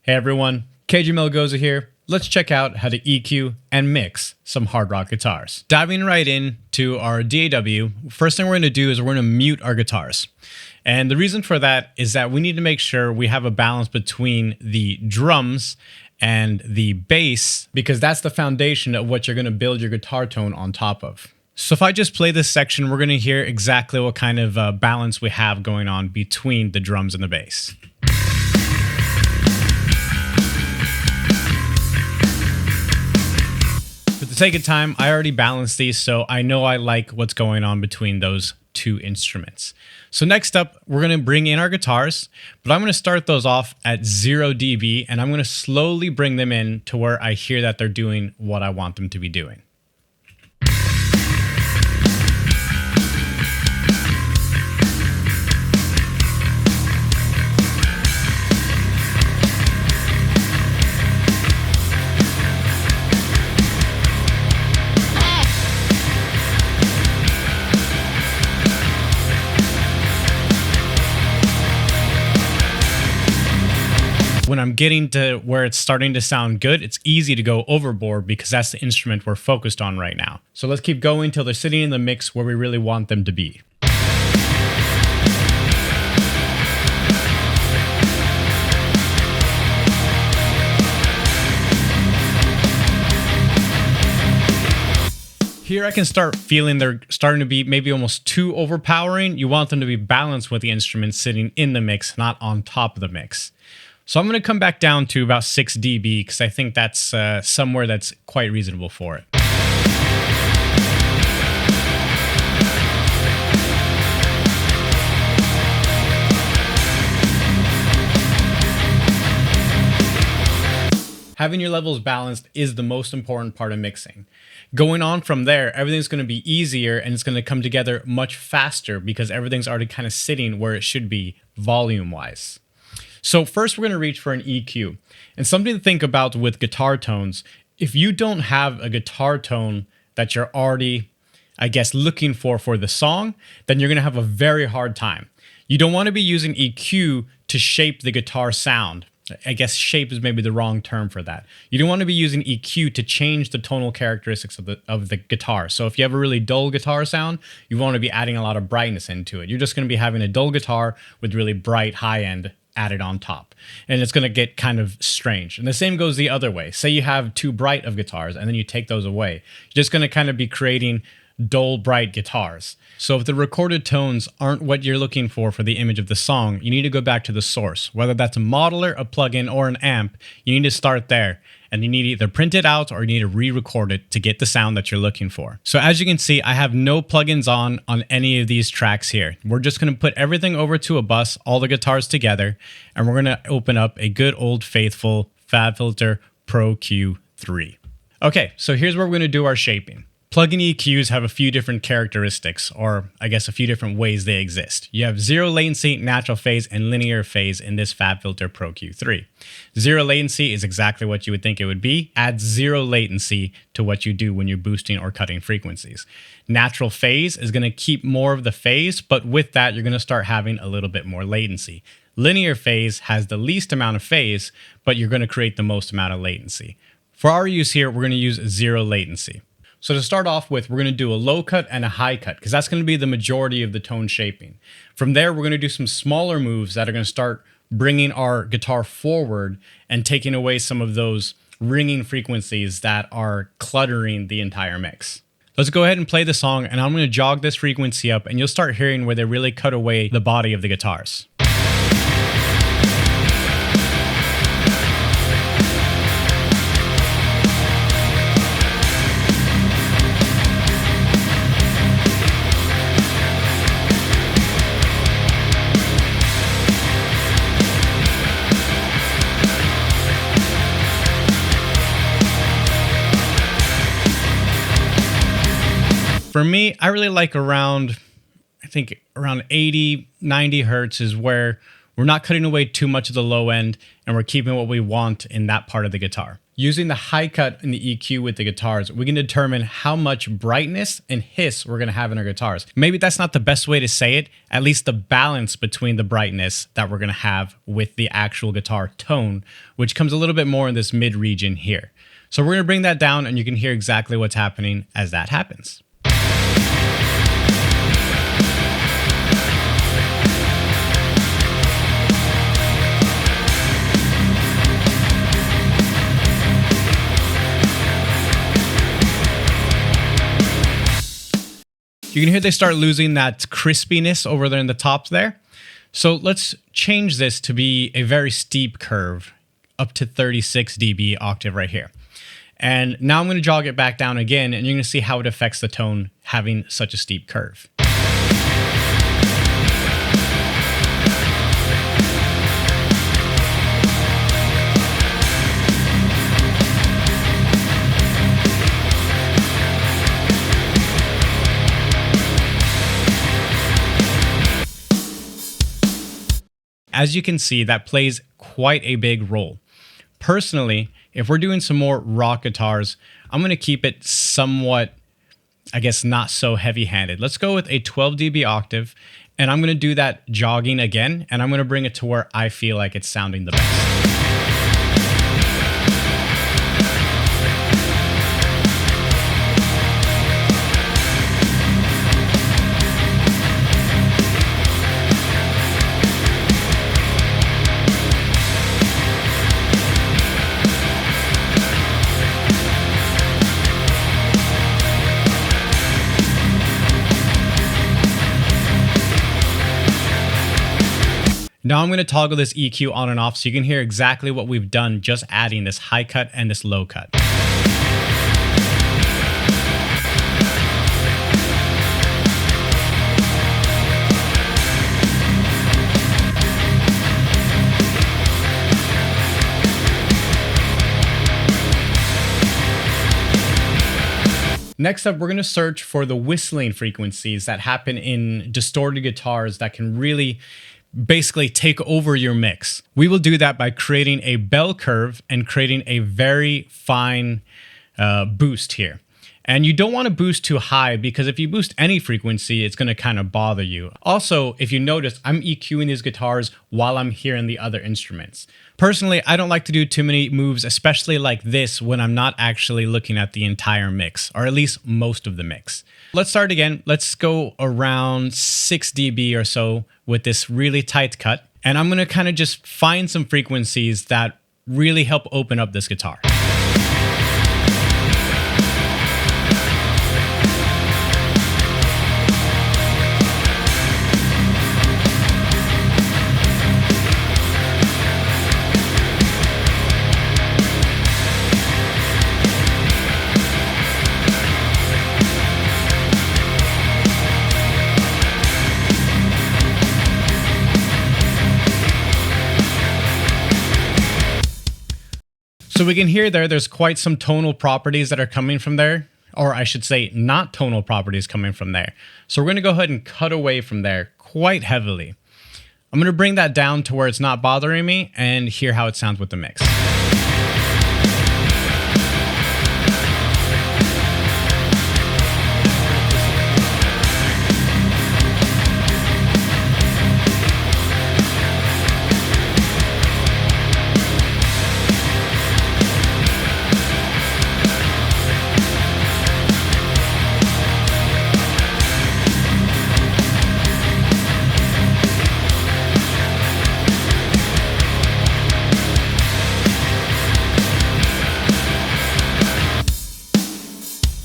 Hey everyone, KJ Melgoza here. Let's check out how to EQ and mix some hard rock guitars. Diving right in to our DAW, first thing we're going to do is we're going to mute our guitars. And the reason for that is that we need to make sure we have a balance between the drums and the bass, because that's the foundation of what you're going to build your guitar tone on top of. So if I just play this section, we're going to hear exactly what kind of balance we have going on between the drums and the bass. For the sake of time, I already balanced these, so I know I like what's going on between those two instruments. So next up, we're going to bring in our guitars, but I'm going to start those off at 0 dB, and I'm going to slowly bring them in to where I hear that they're doing what I want them to be doing. When I'm getting to where it's starting to sound good, it's easy to go overboard because that's the instrument we're focused on right now. So let's keep going till they're sitting in the mix where we really want them to be. Here I can start feeling they're starting to be maybe almost too overpowering. You want them to be balanced with the instrument sitting in the mix, not on top of the mix. So I'm going to come back down to about 6 dB because I think that's somewhere that's quite reasonable for it. Having your levels balanced is the most important part of mixing. Going on from there, everything's going to be easier and it's going to come together much faster because everything's already kind of sitting where it should be volume-wise. So first we're going to reach for an EQ. And something to think about with guitar tones, if you don't have a guitar tone that you're already, I guess, looking for the song, then you're going to have a very hard time. You don't want to be using EQ to shape the guitar sound. I guess shape is maybe the wrong term for that. You don't want to be using EQ to change the tonal characteristics of the guitar. So if you have a really dull guitar sound, you want to be adding a lot of brightness into it. You're just going to be having a dull guitar with really bright high end added on top, and it's going to get kind of strange. And the same goes the other way. Say you have too bright of guitars and then you take those away, you're just going to kind of be creating dull bright guitars. So if the recorded tones aren't what you're looking for the image of the song, you need to go back to the source. Whether that's a modeler, a plugin, or an amp, you need to start there. And you need to either print it out or you need to re-record it to get the sound that you're looking for. So as you can see, I have no plugins on any of these tracks here. We're just going to put everything over to a bus, all the guitars together, and we're going to open up a good old faithful FabFilter Pro Q3. Okay, so here's where we're going to do our shaping. Plugin EQs have a few different characteristics, or I guess a few different ways they exist. You have zero latency, natural phase, and linear phase in this FabFilter Pro Q3. Zero latency is exactly what you would think it would be. Adds zero latency to what you do when you're boosting or cutting frequencies. Natural phase is going to keep more of the phase, but with that, you're going to start having a little bit more latency. Linear phase has the least amount of phase, but you're going to create the most amount of latency. For our use here, we're going to use zero latency. So to start off with, we're going to do a low cut and a high cut because that's going to be the majority of the tone shaping. From there, we're going to do some smaller moves that are going to start bringing our guitar forward and taking away some of those ringing frequencies that are cluttering the entire mix. Let's go ahead and play the song, and I'm going to jog this frequency up and you'll start hearing where they really cut away the body of the guitars. For me, I really like around 80, 90 hertz is where We're not cutting away too much of the low end, and we're keeping what we want in that part of the guitar. Using the high cut in the EQ with the guitars, we can determine how much brightness and hiss we're going to have in our guitars. Maybe that's not the best way to say it, at least the balance between the brightness that we're going to have with the actual guitar tone, which comes a little bit more in this mid region here. So we're going to bring that down, and you can hear exactly what's happening as that happens. You can hear they start losing that crispiness over there in the tops there. So let's change this to be a very steep curve up to 36 dB octave right here. And now I'm going to jog it back down again, and you're going to see how it affects the tone having such a steep curve. As you can see, that plays quite a big role. Personally, if we're doing some more rock guitars, I'm going to keep it somewhat, I guess, not so heavy-handed. Let's go with a 12 dB octave, and I'm going to do that jogging again, and I'm going to bring it to where I feel like it's sounding the best. Now I'm going to toggle this EQ on and off so you can hear exactly what we've done just adding this high cut and this low cut. Next up, we're going to search for the whistling frequencies that happen in distorted guitars that can really basically take over your mix. We will do that by creating a bell curve and creating a very fine boost here. And you don't want to boost too high, because if you boost any frequency, it's going to kind of bother you. Also, if you notice, I'm EQing these guitars while I'm hearing the other instruments. Personally, I don't like to do too many moves, especially like this, when I'm not actually looking at the entire mix, or at least most of the mix. Let's start again. Let's go around 6 dB or so with this really tight cut. And I'm going to kind of just find some frequencies that really help open up this guitar. So we can hear there's quite some tonal properties that are coming from there, or I should say not tonal properties coming from there. So we're going to go ahead and cut away from there quite heavily. I'm going to bring that down to where it's not bothering me and hear how it sounds with the mix.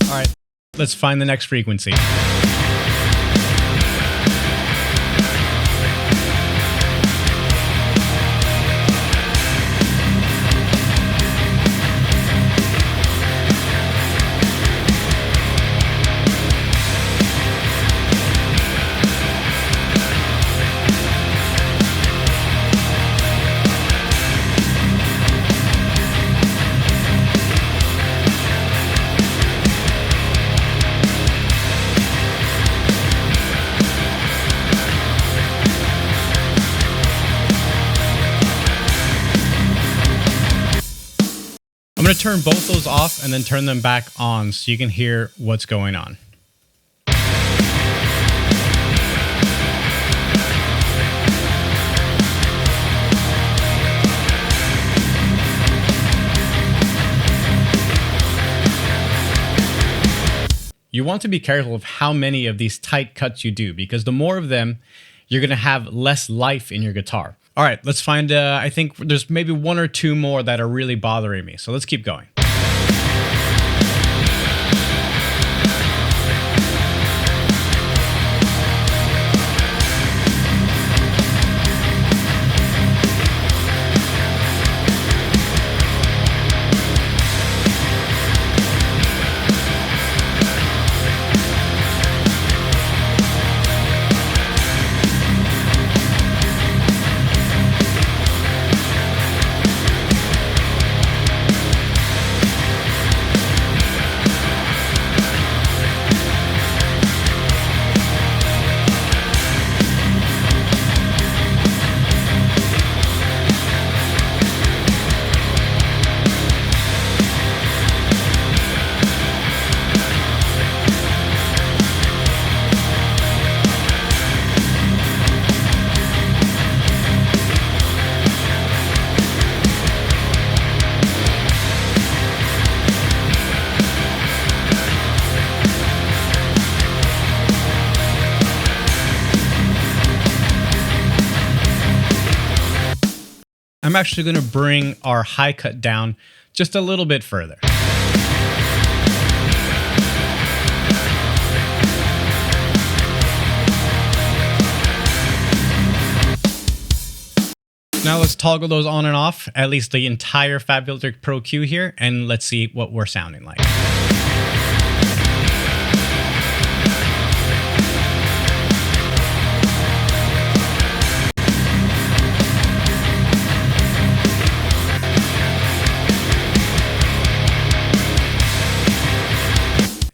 All right, let's find the next frequency. I'm going to turn both those off and then turn them back on so you can hear what's going on. You want to be careful of how many of these tight cuts you do, because the more of them, you're going to have less life in your guitar. All right, let's find, I think there's maybe one or two more that are really bothering me. So let's keep going. I'm actually going to bring our high cut down just a little bit further. Now let's toggle those on and off, at least the entire FabFilter Pro Q here, and let's see what we're sounding like.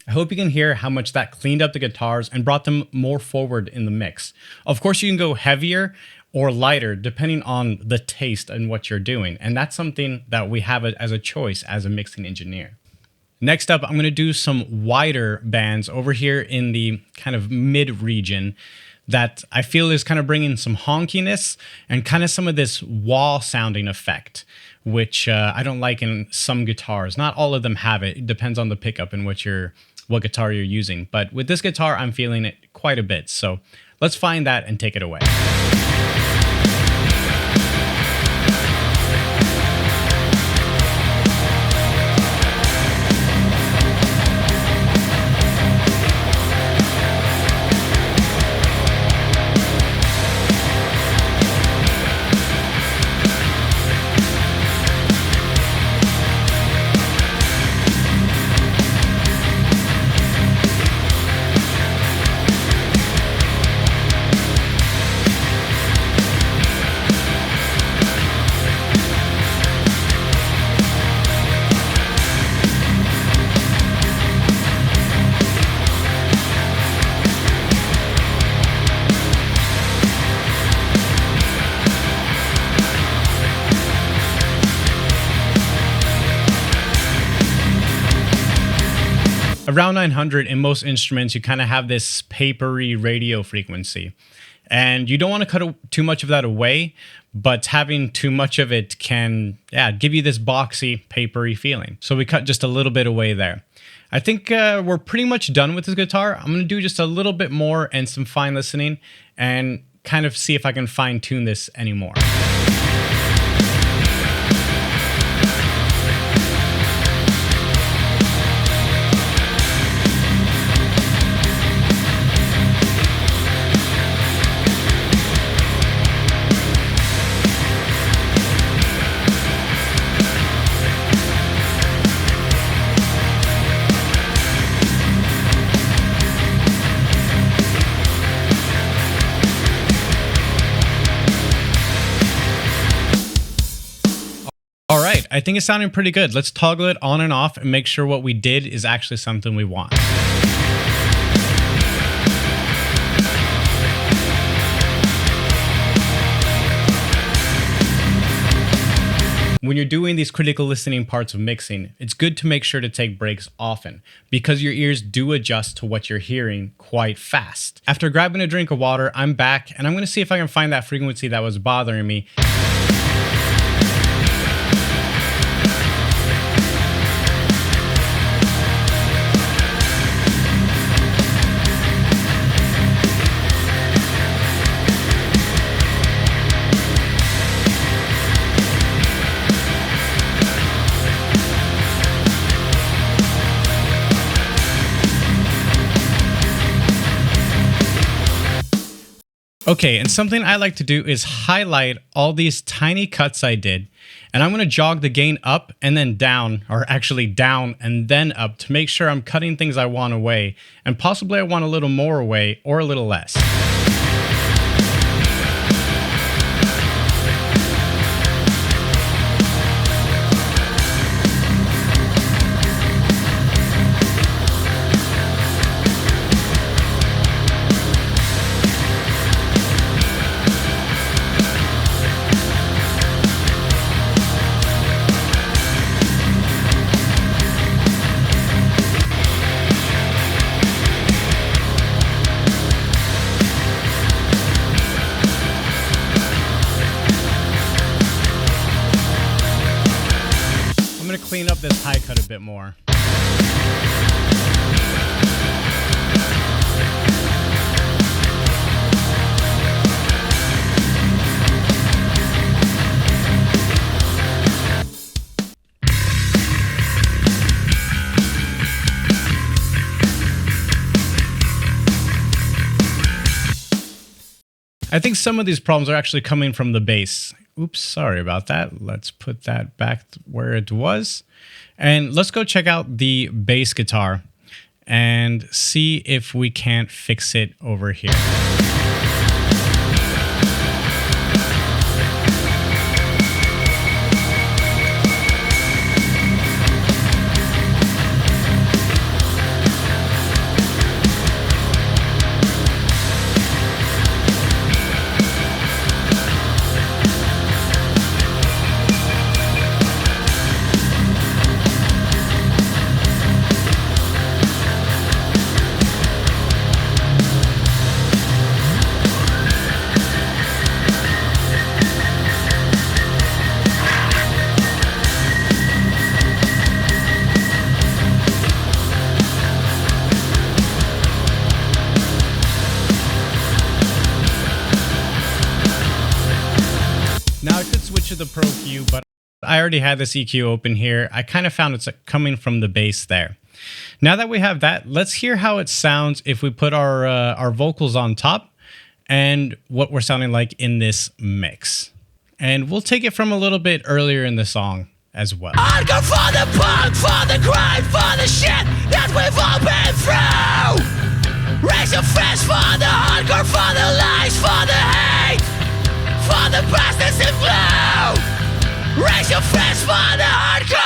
I hope you can hear how much that cleaned up the guitars and brought them more forward in the mix. Of course, you can go heavier or lighter depending on the taste and what you're doing. And that's something that we have as a choice as a mixing engineer. Next up, I'm going to do some wider bands over here in the kind of mid region that I feel is kind of bringing some honkiness and kind of some of this wah sounding effect, which I don't like in some guitars. Not all of them have it. It depends on the pickup and what guitar you're using. But with this guitar, I'm feeling it quite a bit. So let's find that and take it away. Around 900 in most instruments, you kind of have this papery radio frequency. And you don't want to cut too much of that away, but having too much of it can give you this boxy, papery feeling. So we cut just a little bit away there. I think we're pretty much done with this guitar. I'm going to do just a little bit more and some fine listening and kind of see if I can fine tune this anymore. All right, I think it's sounding pretty good. Let's toggle it on and off and make sure what we did is actually something we want. when you're doing these critical listening parts of mixing, it's good to make sure to take breaks often because your ears do adjust to what you're hearing quite fast. After grabbing a drink of water, I'm back and I'm going to see if I can find that frequency that was bothering me. Okay, and something I like to do is highlight all these tiny cuts I did, and I'm going to jog the gain up and then down, or actually down and then up to make sure I'm cutting things I want away, and possibly I want a little more away or a little less. I'm going to clean up this high cut a bit more. I think some of these problems are actually coming from the bass. Oops, sorry about that. Let's put that back where it was. And let's go check out the bass guitar and see if we can't fix it over here. Now I could switch to the Pro Q, but I already had this EQ open here. I kind of found it's coming from the bass there. Now that we have that, let's hear how it sounds if we put our vocals on top and what we're sounding like in this mix. And we'll take it from a little bit earlier in the song as well. Hardcore for the punk, for the grind, for the shit that we've all been through. Raise your fist for the hardcore, for the lies, for the hate, for the bastards in blue. Raise your fist for the hardcore,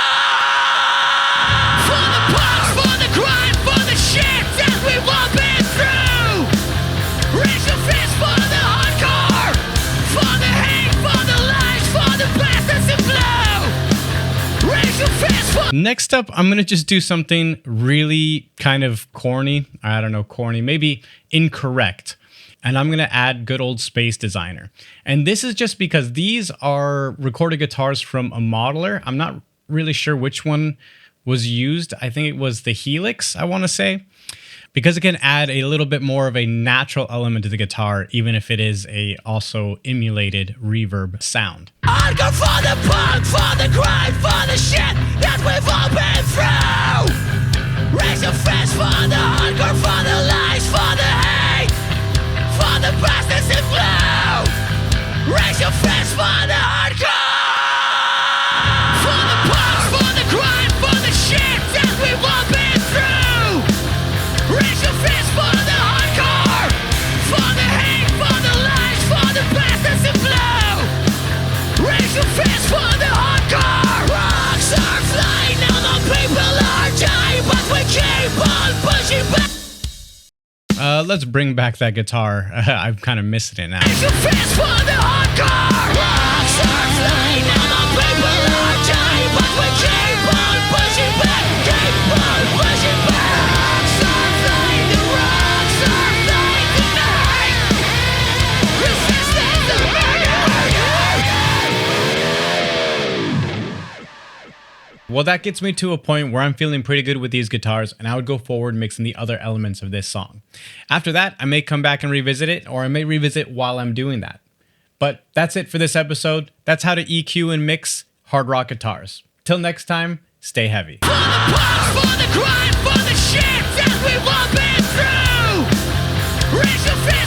for the punks, for the grind, for the shit that we've all been through. Raise your fist for the hardcore, for the hate, for the lies, for the bastards in blue. Raise your fist for. Next up, I'm going to just do something really kind of corny. I don't know, corny, maybe incorrect. And I'm going to add good old Space Designer. And this is just because these are recorded guitars from a modeler. I'm not really sure which one was used. I think it was the Helix, I want to say. Because it can add a little bit more of a natural element to the guitar, even if it is a also emulated reverb sound. Hardcore for the punk, for the grind, for the shit that we've all been through. Raise your fist for the hardcore, for the lies, for the hate, for the bastards in blue. Raise your fist for the hardcore, for the punks, for the grind, for the shit that we've all been through. Raise your fist for the hardcore, for the hate, for the lies, for the bastards in blue. Raise your fist for the hardcore. Rocks are flying, now the people are dying, but we keep on pushing back. Let's bring back that guitar. I'm kind of missing it now. Raise your fist for the hardcore. Rocks are flying, now the people are Well, that gets me to a point where I'm feeling pretty good with these guitars, and I would go forward mixing the other elements of this song. After that, I may come back and revisit it, or I may revisit while I'm doing that. But that's it for this episode. That's how to EQ and mix hard rock guitars. Till next time, stay heavy. For the punch, for the grind, for the shit that we've all been through. Raise your fist.